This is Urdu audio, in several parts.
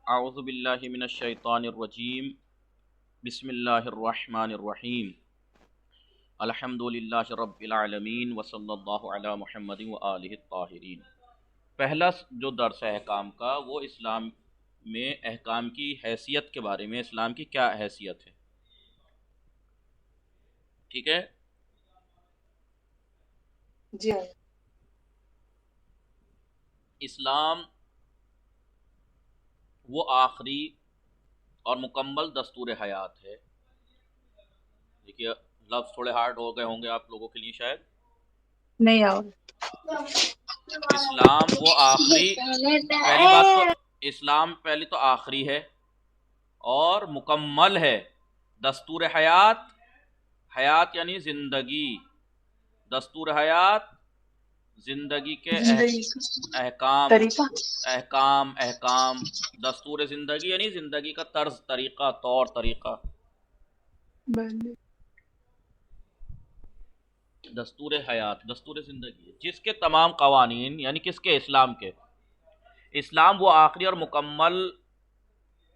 اعوذ باللہ من الشیطان الرجیم بسم اللہ الرحمن الرحیم الحمد للہ رب العالمین وصلی اللہ علی محمد وآلہ الطاہرین۔ پہلا جو درس ہے احکام کا، وہ اسلام میں احکام کی حیثیت کے بارے میں، اسلام کی کیا حیثیت ہے۔ ٹھیک ہے، جی اسلام وہ آخری اور مکمل دستور حیات ہے۔ دیکھیے لفظ تھوڑے ہارڈ ہو گئے ہوں گے آپ لوگوں کے لیے شاید۔ نہیں آؤ اسلام وہ آخری، پہلی بات تو اسلام پہلی تو آخری ہے اور مکمل ہے۔ دستور حیات، حیات یعنی زندگی، دستور حیات زندگی کے احکام، طریقہ احکام دستور زندگی یعنی زندگی کا طرز طریقہ، طور طریقہ۔ دستور حیات دستور زندگی جس کے تمام قوانین، یعنی کس کے؟ اسلام کے۔ اسلام وہ آخری اور مکمل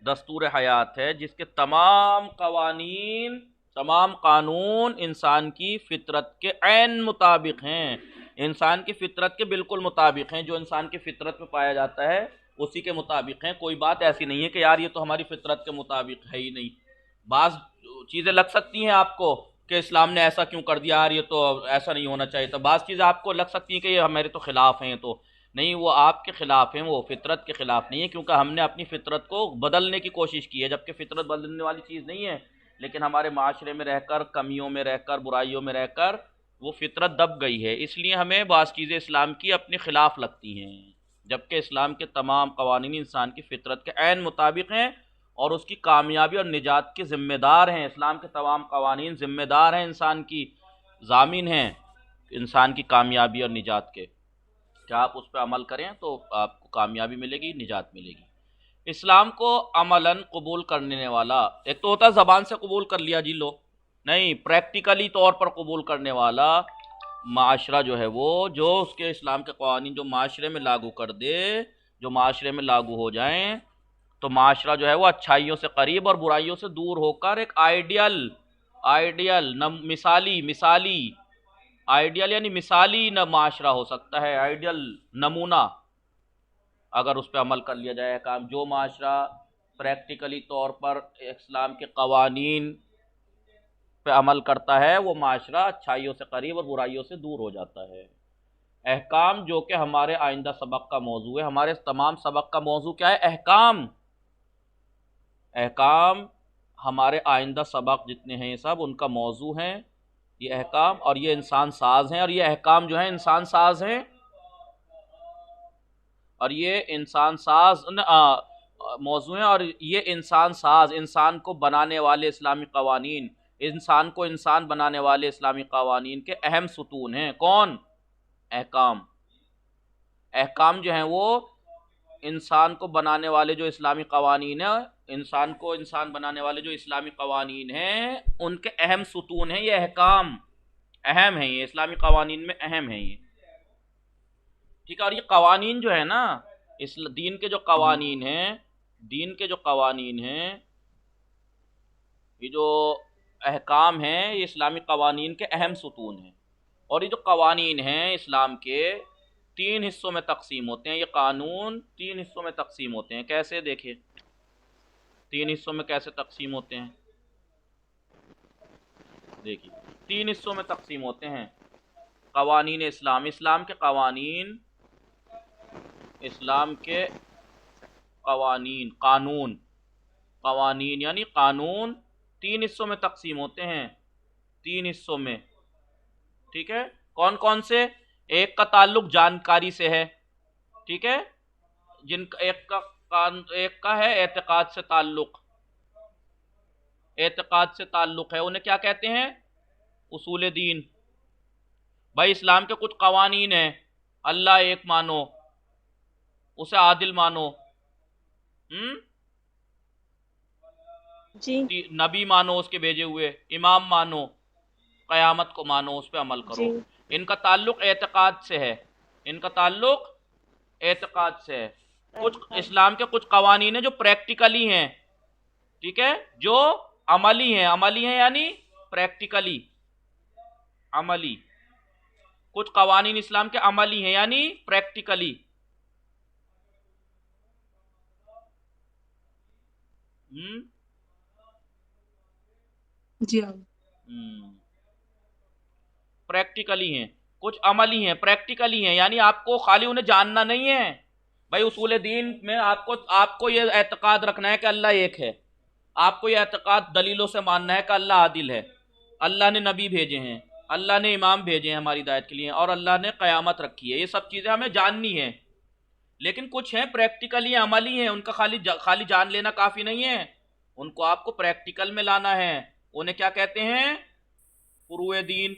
دستور حیات ہے جس کے تمام قوانین، تمام قانون انسان کی فطرت کے عین مطابق ہیں، انسان کی فطرت کے بالکل مطابق ہیں۔ جو انسان کی فطرت میں پایا جاتا ہے اسی کے مطابق ہیں۔ کوئی بات ایسی نہیں ہے کہ یار یہ تو ہماری فطرت کے مطابق ہے ہی نہیں۔ بعض چیزیں لگ سکتی ہیں آپ کو کہ اسلام نے ایسا کیوں کر دیا، یار یہ تو ایسا نہیں ہونا چاہیے تھا۔ بعض چیزیں آپ کو لگ سکتی ہیں کہ یہ ہمارے تو خلاف ہیں، تو نہیں، وہ آپ کے خلاف ہیں، وہ فطرت کے خلاف نہیں ہے، کیونکہ ہم نے اپنی فطرت کو بدلنے کی کوشش کی ہے، جبکہ فطرت بدلنے والی چیز نہیں ہے، لیکن ہمارے معاشرے میں رہ کر، کمیوں میں رہ کر، برائیوں میں رہ کر وہ فطرت دب گئی ہے۔ اس لیے ہمیں بعض چیزیں اسلام کی اپنے خلاف لگتی ہیں، جبکہ اسلام کے تمام قوانین انسان کی فطرت کے عین مطابق ہیں اور اس کی کامیابی اور نجات کے ذمہ دار ہیں۔ اسلام کے تمام قوانین ذمہ دار ہیں، انسان کی ضامن ہیں انسان کی کامیابی اور نجات کے، کہ آپ اس پہ عمل کریں تو آپ کو کامیابی ملے گی، نجات ملے گی۔ اسلام کو عملاً قبول کرنے والا، ایک تو ہوتا ہے زبان سے قبول کر لیا جی لو، نہیں، پریکٹیکلی طور پر قبول کرنے والا معاشرہ جو ہے، وہ جو اس کے اسلام کے قوانین جو معاشرے میں لاگو کر دے، جو معاشرے میں لاگو ہو جائیں، تو معاشرہ جو ہے وہ اچھائیوں سے قریب اور برائیوں سے دور ہو کر ایک آئیڈیل آئیڈیل یعنی مثالی معاشرہ ہو سکتا ہے، آئیڈیل نمونہ، اگر اس پہ عمل کر لیا جائے کام۔ جو معاشرہ پریکٹیکلی طور پر اسلام کے قوانین پہ عمل کرتا ہے، وہ معاشرہ اچھائیوں سے قریب اور برائیوں سے دور ہو جاتا ہے۔ احکام جو کہ ہمارے آئندہ سبق کا موضوع ہے، ہمارے تمام سبق کا موضوع کیا ہے؟ احکام۔ احکام ہمارے آئندہ سبق جتنے ہیں یہ سب ان کا موضوع ہیں، یہ احکام، اور یہ انسان ساز ہیں، اور یہ احکام جو ہیں انسان ساز ہیں، اور یہ انسان ساز موضوع ہیں، اور یہ انسان ساز، انسان کو بنانے والے اسلامی قوانین، انسان کو انسان بنانے والے اسلامی قوانین کے اہم ستون ہیں۔ کون؟ احکام۔ احکام جو ہیں وہ انسان کو بنانے والے جو اسلامی قوانین ہیں، انسان کو انسان بنانے والے جو اسلامی قوانین ہیں ان کے اہم ستون ہیں۔ یہ احکام اہم ہیں، یہ اسلامی قوانین میں اہم ہیں یہ، ٹھیک ہے۔ اور یہ قوانین جو ہے نا، اس دین کے جو قوانین ہیں، دین کے جو قوانین ہیں، یہ جو احکام ہیں، یہ اسلامی قوانین کے اہم ستون ہیں۔ اور یہ جو قوانین ہیں اسلام کے، تین حصوں میں تقسیم ہوتے ہیں۔ یہ قانون تین حصوں میں تقسیم ہوتے ہیں۔ کیسے؟ دیکھیں تین حصوں میں کیسے تقسیم ہوتے ہیں، دیکھیے تین حصوں میں تقسیم ہوتے ہیں قوانین اسلام۔ اسلام کے قوانین، اسلام کے قوانین، قوانین یعنی قانون تین حصوں میں تقسیم ہوتے ہیں، تین حصوں میں، ٹھیک ہے۔ کون کون سے؟ ایک کا تعلق جانکاری سے ہے، ٹھیک ہے، ایک کا ہے اعتقاد سے تعلق، اعتقاد سے تعلق ہے، انہیں کیا کہتے ہیں؟ اصول دین۔ بھائی اسلام کے کچھ قوانین ہیں، اللہ ایک مانو، اسے عادل مانو، جی نبی مانو اس کے بھیجے ہوئے، امام مانو، قیامت کو مانو، اس پہ عمل کرو۔ جی ان کا تعلق اعتقاد سے ہے، ان کا تعلق اعتقاد سے ہے۔ کچھ اسلام کے کچھ قوانین ہیں جو پریکٹیکلی ہیں، ٹھیک ہے، جو عملی ہیں، عملی ہیں یعنی پریکٹیکلی عملی، کچھ قوانین اسلام کے عملی ہیں یعنی پریکٹیکلی۔ جی ہاں پریکٹیکلی ہیں، کچھ عملی ہیں، پریکٹیکلی ہیں یعنی آپ کو خالی انہیں جاننا نہیں ہے۔ بھائی اصول دین میں آپ کو یہ اعتقاد رکھنا ہے کہ اللہ ایک ہے، آپ کو یہ اعتقاد دلیلوں سے ماننا ہے کہ اللہ عادل ہے، اللہ نے نبی بھیجے ہیں، اللہ نے امام بھیجے ہیں ہماری ہدایت کے لیے، اور اللہ نے قیامت رکھی ہے، یہ سب چیزیں ہمیں جاننی ہیں۔ لیکن کچھ ہیں پریکٹیکلی عملی ہیں، ان کا خالی جان لینا کافی نہیں ہے، ان کو آپ کو پریکٹیکل میں لانا ہے۔ انہیں کیا کہتے ہیں؟ فروع دین۔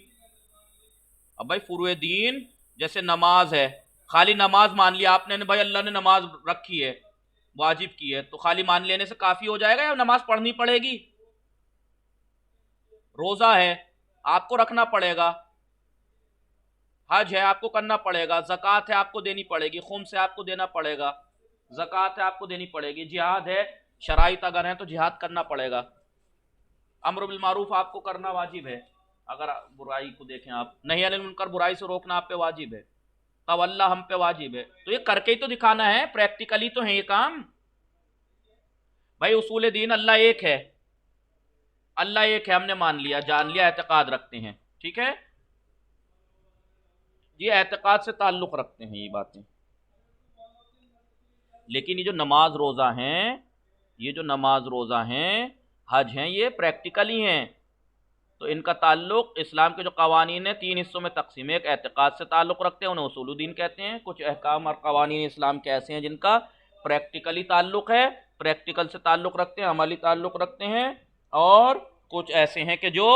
اب بھائی فروع دین جیسے نماز ہے، خالی نماز مان لیا آپ نے، بھائی اللہ نے نماز رکھی ہے، واجب کی ہے، تو خالی مان لینے سے کافی ہو جائے گا یا نماز پڑھنی پڑے گی؟ روزہ ہے آپ کو رکھنا پڑے گا، حج ہے آپ کو کرنا پڑے گا، زکوٰۃ ہے آپ کو دینی پڑے گی، خمس ہے آپ کو دینا پڑے گا، زکوٰۃ ہے آپ کو دینی پڑے گی، جہاد ہے، شرائط اگر ہیں تو جہاد کرنا پڑے گا، امر بالمعروف آپ کو کرنا واجب ہے، اگر برائی کو دیکھیں آپ، نہی عن المنکر برائی سے روکنا آپ پہ واجب ہے، تولی ہم پہ واجب ہے، تو یہ کر کے ہی تو دکھانا ہے، پریکٹیکلی تو ہے یہ کام۔ بھائی اصول دین اللہ ایک ہے، اللہ ایک ہے ہم نے مان لیا، جان لیا، اعتقاد رکھتے ہیں، ٹھیک ہے، یہ اعتقاد سے تعلق رکھتے ہیں یہ باتیں۔ لیکن یہ جو نماز روزہ ہیں، یہ جو نماز روزہ ہیں، حج ہیں، یہ پریکٹیکلی ہیں، تو ان کا تعلق اسلام کے جو قوانین ہیں 3 حصوں میں تقسیم ہے، ایک اعتقاد سے تعلق رکھتے ہیں، انہیں اصول الدین کہتے ہیں، کچھ احکام اور قوانین اسلام کے ایسے ہیں جن کا پریکٹیکلی تعلق ہے، پریکٹیکل سے تعلق رکھتے ہیں، عملی تعلق رکھتے ہیں، اور کچھ ایسے ہیں کہ جو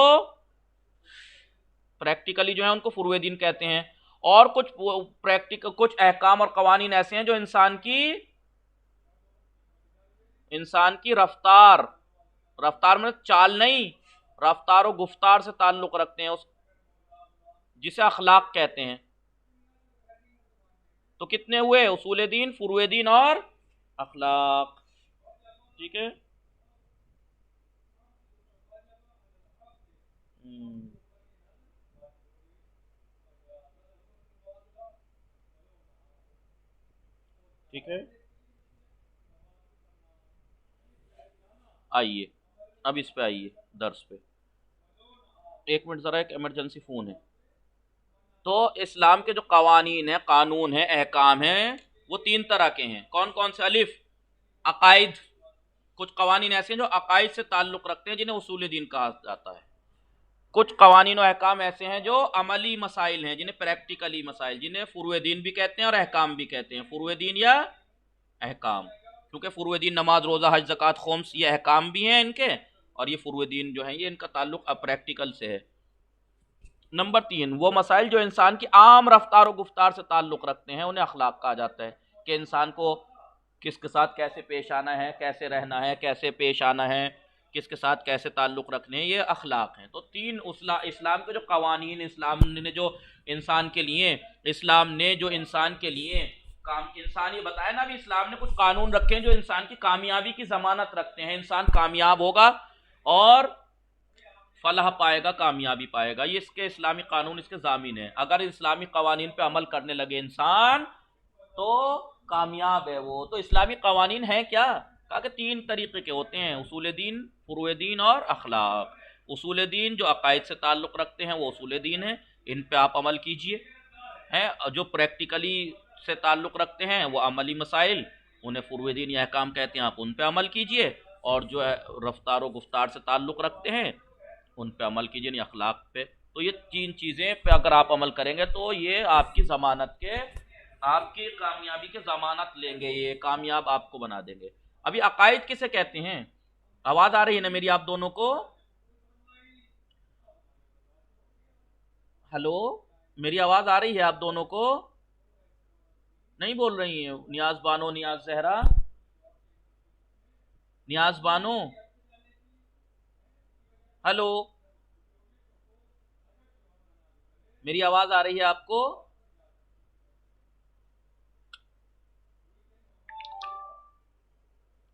پریکٹیکلی جو ہیں ان کو فروع دین کہتے ہیں، اور کچھ احکام اور قوانین ایسے ہیں جو انسان کی رفتار میں چال نہیں، رفتار و گفتار سے تعلق رکھتے ہیں، جسے اخلاق کہتے ہیں۔ تو کتنے ہوئے؟ اصول دین، فروع دین اور اخلاق، ٹھیک ہے۔ ٹھیک ہے، آئیے اب اس پہ آئیے درس پہ، ایک منٹ ذرا، ایک ایمرجنسی فون ہے۔ تو اسلام کے جو قوانین ہیں، قانون ہیں، احکام ہیں، وہ 3 طرح کے ہیں، کون کون سے؟ الف، عقائد، کچھ قوانین ایسے ہیں جو عقائد سے تعلق رکھتے ہیں جنہیں اصول دین کہا جاتا ہے، کچھ قوانین و احکام ایسے ہیں جو عملی مسائل ہیں جنہیں پریکٹیکلی مسائل، جنہیں فروع دین بھی کہتے ہیں اور احکام بھی کہتے ہیں، فروع دین یا احکام، کیونکہ فروع دین نماز، روزہ، حج، زکوٰۃ، خمس یہ احکام بھی ہیں ان کے، اور یہ فروع دین جو ہیں یہ ان کا تعلق پریکٹیکل سے ہے۔ نمبر 3، وہ مسائل جو انسان کی عام رفتار و گفتار سے تعلق رکھتے ہیں، انہیں اخلاق کہا جاتا ہے، کہ انسان کو کس کے ساتھ کیسے پیش آنا ہے، کیسے رہنا ہے، کیسے پیش آنا ہے، کس کے ساتھ کیسے تعلق رکھنے ہیں، یہ اخلاق ہیں۔ تو 3 اسلام کے جو قوانین، اسلام نے جو انسان کے لیے انسان یہ بتایا نا، ابھی اسلام نے کچھ قانون رکھے ہیں جو انسان کی کامیابی کی ضمانت رکھتے ہیں، انسان کامیاب ہوگا اور فلاح پائے گا، کامیابی پائے گا، یہ اس کے اسلامی قانون اس کے ضامن ہیں۔ اگر اسلامی قوانین پہ عمل کرنے لگے انسان تو کامیاب ہے وہ۔ تو اسلامی قوانین ہیں کیا؟ کہا کہ 3 طریقے کے ہوتے ہیں، اصول دین، فروع دین اور اخلاق۔ اصول دین جو عقائد سے تعلق رکھتے ہیں وہ اصول دین ہیں، ان پہ آپ عمل کیجئے، جو پریکٹیکلی سے تعلق رکھتے ہیں وہ عملی مسائل، انہیں فروع دین یا احکام کہتے ہیں، آپ ان پہ عمل کیجئے، اور جو رفتار و گفتار سے تعلق رکھتے ہیں ان پہ عمل کیجئے، یعنی اخلاق پہ۔ تو یہ 3 چیزیں پہ اگر آپ عمل کریں گے تو یہ آپ کی کامیابی کی ضمانت لیں گے، یہ کامیاب آپ کو بنا دیں گے۔ ابھی عقائد کسے کہتے ہیں؟ آواز آ رہی ہے نا میری آپ دونوں کو؟ ہلو، میری آواز آ رہی ہے آپ دونوں کو؟ نہیں بول رہی ہیں؟ نیاز بانو، نیاز زہرا، نیاز بانو، ہلو، میری آواز آ رہی ہے آپ کو؟